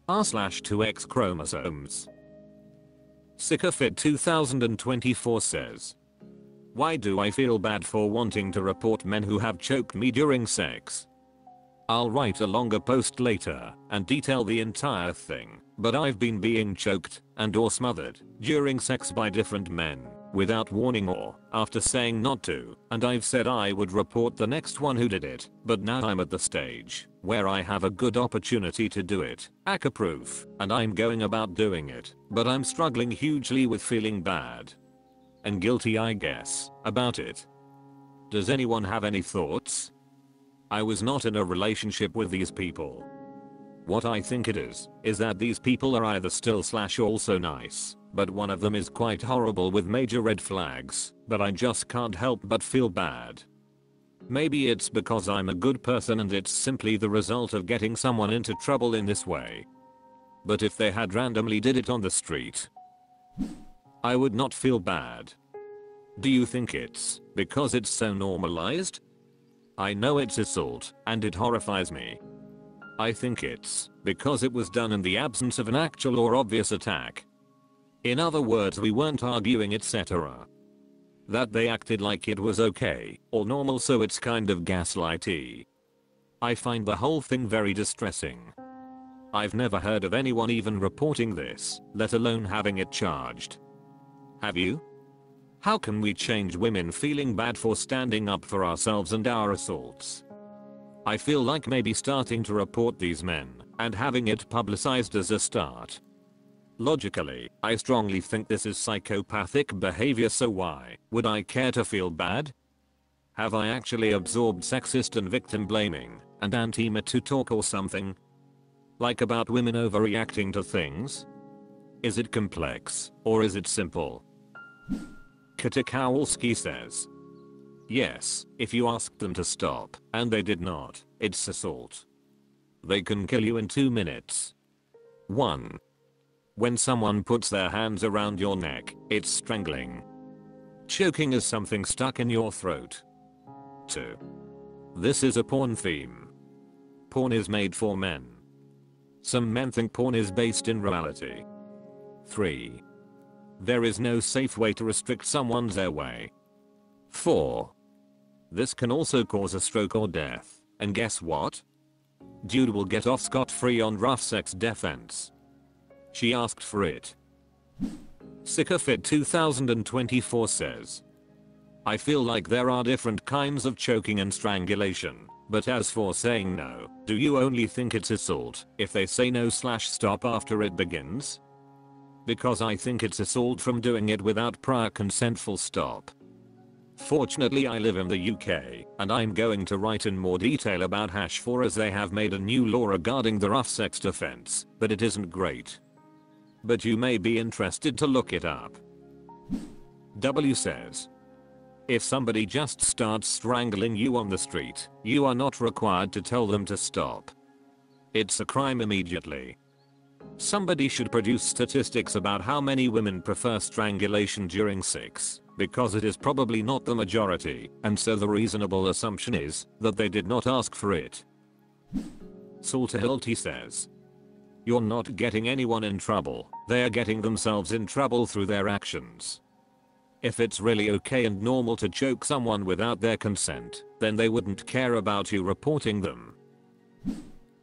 r/2XChromosomes. Sycophit 2024 says, why do I feel bad for wanting to report men who have choked me during sex? I'll write a longer post later and detail the entire thing, but I've been being choked and or smothered during sex by different men without warning or after saying not to, and I've said I would report the next one who did it, but now I'm at the stage where I have a good opportunity to do it, ACA proof, and I'm going about doing it, but I'm struggling hugely with feeling bad and guilty, I guess, about it. Does anyone have any thoughts? I was not in a relationship with these people. What I think it is that these people are either still/also nice, but one of them is quite horrible with major red flags, but I just can't help but feel bad. Maybe it's because I'm a good person and it's simply the result of getting someone into trouble in this way. But if they had randomly did it on the street, I would not feel bad. Do you think it's because it's so normalized? I know it's assault and it horrifies me. I think it's because it was done in the absence of an actual or obvious attack. In other words, we weren't arguing, etc. That they acted like it was okay or normal, so it's kind of gaslighty. I find the whole thing very distressing. I've never heard of anyone even reporting this, let alone having it charged. Have you? How can we change women feeling bad for standing up for ourselves and our assaults? I feel like maybe starting to report these men and having it publicized as a start. Logically, I strongly think this is psychopathic behavior, so why would I care to feel bad? Have I actually absorbed sexist and victim blaming and anti-Me Too talk or something? Like about women overreacting to things? Is it complex or is it simple? Katikowalski says, yes, if you asked them to stop and they did not, it's assault. They can kill you in 2 minutes. 1. When someone puts their hands around your neck, it's strangling. Choking is something stuck in your throat. 2. This is a porn theme. Porn is made for men. Some men think porn is based in reality. 3. There is no safe way to restrict someone's airway. 4. This can also cause a stroke or death, and guess what? Dude will get off scot-free on rough sex defense. She asked for it. Sycophit 2024 says, I feel like there are different kinds of choking and strangulation, but as for saying no, do you only think it's assault if they say no/stop after it begins? Because I think it's assault from doing it without prior consent, full stop. Fortunately I live in the UK, and I'm going to write in more detail about #4 as they have made a new law regarding the rough sex defense, but it isn't great. But you may be interested to look it up. W says, if somebody just starts strangling you on the street, you are not required to tell them to stop. It's a crime immediately. Somebody should produce statistics about how many women prefer strangulation during sex, because it is probably not the majority, and so the reasonable assumption is that they did not ask for it. Saltahilty says, you're not getting anyone in trouble, they are getting themselves in trouble through their actions. If it's really okay and normal to choke someone without their consent, then they wouldn't care about you reporting them.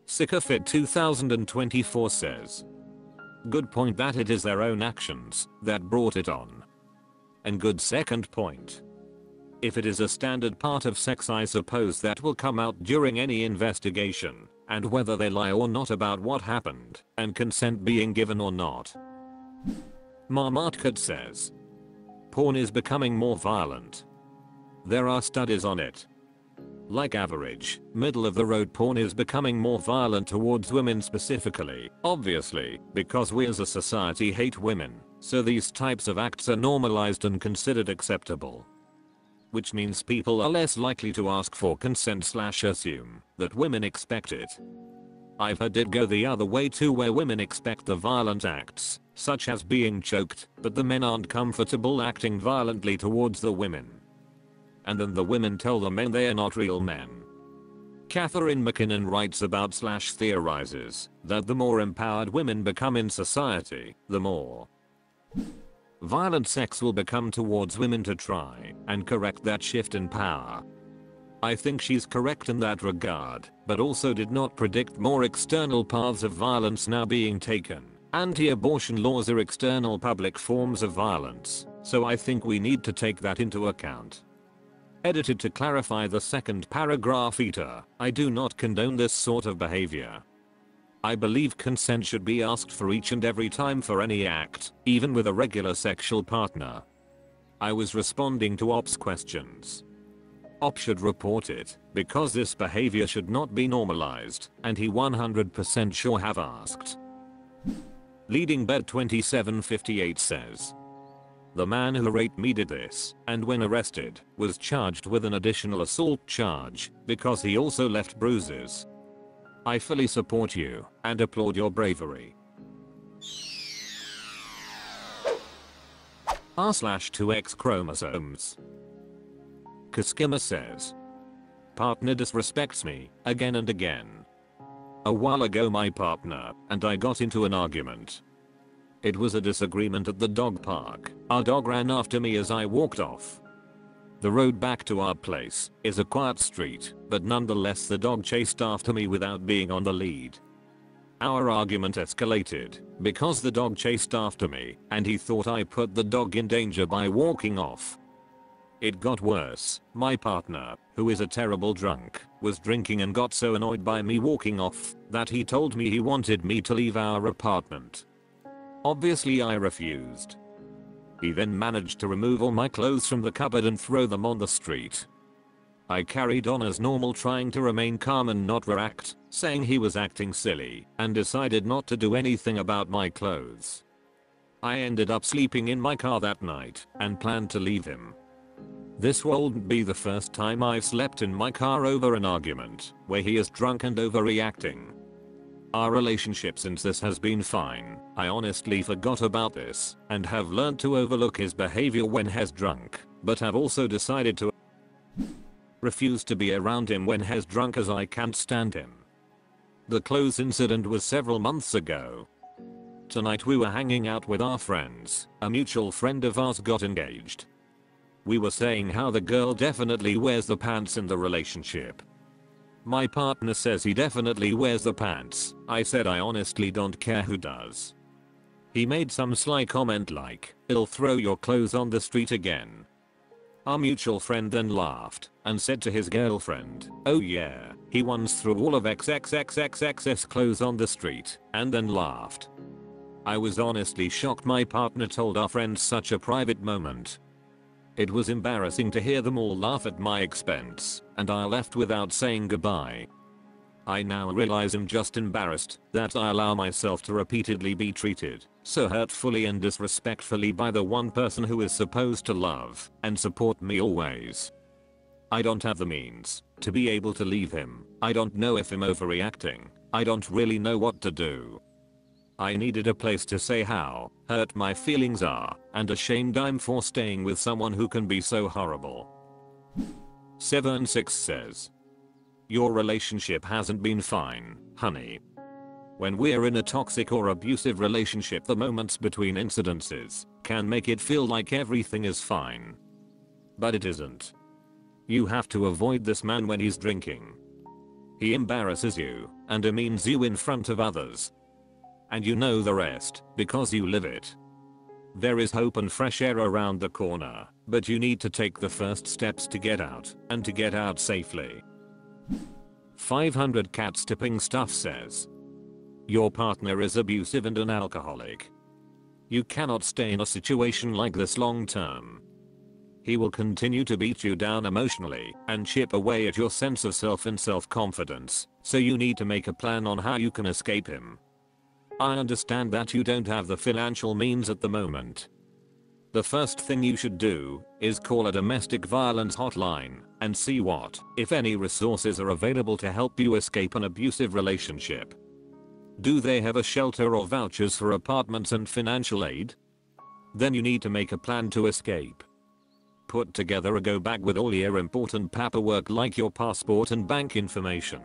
Sycophit 2024 says, good point that it is their own actions that brought it on. And good second point. If it is a standard part of sex, I suppose that will come out during any investigation, and whether they lie or not about what happened, and consent being given or not. Marmotkat says, porn is becoming more violent. There are studies on it. Like average, middle of the road porn is becoming more violent towards women specifically, obviously, because we as a society hate women, so these types of acts are normalized and considered acceptable. Which means people are less likely to ask for consent/assume that women expect it. I've heard it go the other way too, where women expect the violent acts, such as being choked, but the men aren't comfortable acting violently towards the women. And then the women tell the men they are not real men. Catherine McKinnon writes about / theorizes that the more empowered women become in society, the more violent sex will become towards women to try and correct that shift in power. I think she's correct in that regard, but also did not predict more external paths of violence now being taken. Anti-abortion laws are external public forms of violence, so I think we need to take that into account. Edited to clarify the second paragraph. I do not condone this sort of behavior. I believe consent should be asked for each and every time for any act, even with a regular sexual partner. I was responding to Op's questions. Op should report it, because this behavior should not be normalized, and he 100% sure have asked. Leading Bed 2758 says, the man who raped me did this, and when arrested, was charged with an additional assault charge, because he also left bruises. I fully support you, and applaud your bravery. r/2XChromosomes. Kaskima says, partner disrespects me, again and again. A while ago my partner and I got into an argument. It was a disagreement at the dog park. Our dog ran after me as I walked off. The road back to our place is a quiet street, but nonetheless the dog chased after me without being on the lead. Our argument escalated because the dog chased after me and he thought I put the dog in danger by walking off. It got worse. My partner, who is a terrible drunk, was drinking and got so annoyed by me walking off that he told me he wanted me to leave our apartment. Obviously I refused. He then managed to remove all my clothes from the cupboard and throw them on the street. I carried on as normal, trying to remain calm and not react, saying he was acting silly, and decided not to do anything about my clothes. I ended up sleeping in my car that night and planned to leave him. This won't be the first time I've slept in my car over an argument where he is drunk and overreacting. Our relationship since this has been fine. I honestly forgot about this and have learned to overlook his behavior when he's drunk, but have also decided to refuse to be around him when he's drunk as I can't stand him. The clothes incident was several months ago. Tonight we were hanging out with our friends. A mutual friend of ours got engaged. We were saying how the girl definitely wears the pants in the relationship. My partner says he definitely wears the pants. I said I honestly don't care who does. He made some sly comment like, "I'll throw your clothes on the street again." Our mutual friend then laughed and said to his girlfriend, "Oh yeah, he once threw all of XXXXX's clothes on the street," and then laughed. I was honestly shocked my partner told our friends such a private moment. It was embarrassing to hear them all laugh at my expense, and I left without saying goodbye. I now realize I'm just embarrassed that I allow myself to repeatedly be treated so hurtfully and disrespectfully by the one person who is supposed to love and support me always. I don't have the means to be able to leave him. I don't know if I'm overreacting. I don't really know what to do. I needed a place to say how hurt my feelings are and ashamed I'm for staying with someone who can be so horrible. 7-6 says, your relationship hasn't been fine, honey. When we're in a toxic or abusive relationship, the moments between incidences can make it feel like everything is fine. But it isn't. You have to avoid this man when he's drinking. He embarrasses you and demeans you in front of others. And you know the rest because you live it. There is hope and fresh air around the corner, but you need to take the first steps to get out, and to get out safely. 500 Cats Tipping Stuff says, your partner is abusive and an alcoholic. You cannot stay in a situation like this long term. He will continue to beat you down emotionally and chip away at your sense of self and self-confidence, so you need to make a plan on how you can escape him. I understand that you don't have the financial means at the moment. The first thing you should do is call a domestic violence hotline and see what, if any, resources are available to help you escape an abusive relationship. Do they have a shelter or vouchers for apartments and financial aid? Then you need to make a plan to escape. Put together a go bag with all your important paperwork like your passport and bank information.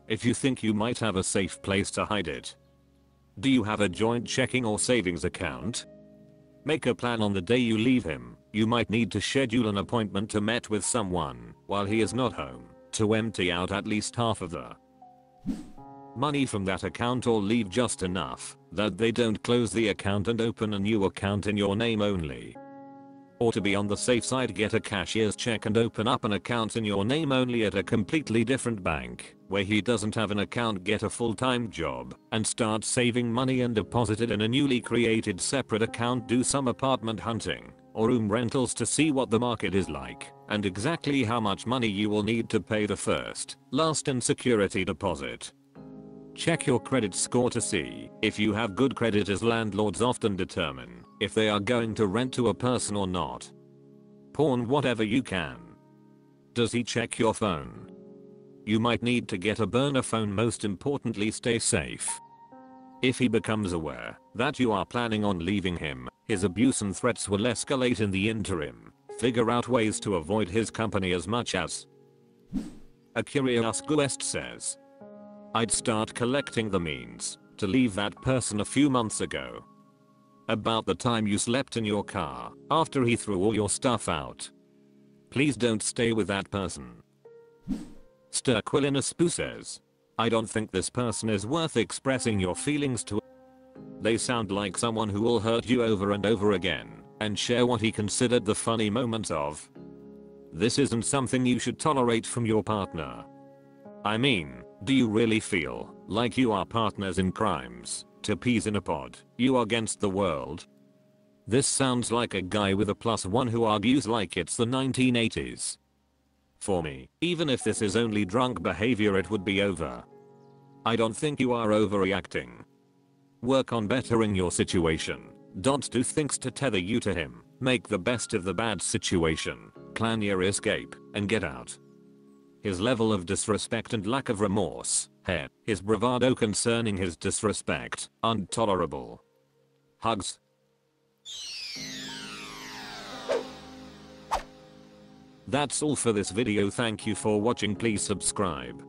If you think you might have a safe place to hide it. Do you have a joint checking or savings account? Make a plan on the day you leave him. You might need to schedule an appointment to meet with someone while he is not home to empty out at least half of the money from that account, or leave just enough that they don't close the account and open a new account in your name only. Or to be on the safe side, get a cashier's check and open up an account in your name only at a completely different bank where he doesn't have an account. Get a full-time job and start saving money and deposit it in a newly created separate account. Do some apartment hunting or room rentals to see what the market is like and exactly how much money you will need to pay the first, last and security deposit. Check your credit score to see if you have good credit, as landlords often determine if they are going to rent to a person or not. Pawn whatever you can. Does he check your phone? You might need to get a burner phone. Most importantly, stay safe. If he becomes aware that you are planning on leaving him, his abuse and threats will escalate. In the interim, figure out ways to avoid his company as much as. A curious guest says, I'd start collecting the means to leave that person a few months ago. About the time you slept in your car after he threw all your stuff out. Please don't stay with that person. Sturquillinespoo says, I don't think this person is worth expressing your feelings to. They sound like someone who will hurt you over and over again and share what he considered the funny moments of. This isn't something you should tolerate from your partner. I mean, do you really feel like you are partners in crimes? To peas in a pod, you against the world? This sounds like a guy with a +1 who argues like it's the 1980s. For me, even if this is only drunk behavior, it would be over. I don't think you are overreacting. Work on bettering your situation. Don't do things to tether you to him. Make the best of the bad situation. Plan your escape and get out. His level of disrespect and lack of remorse, his bravado concerning his disrespect, intolerable. Hugs. That's all for this video. Thank you for watching. Please subscribe.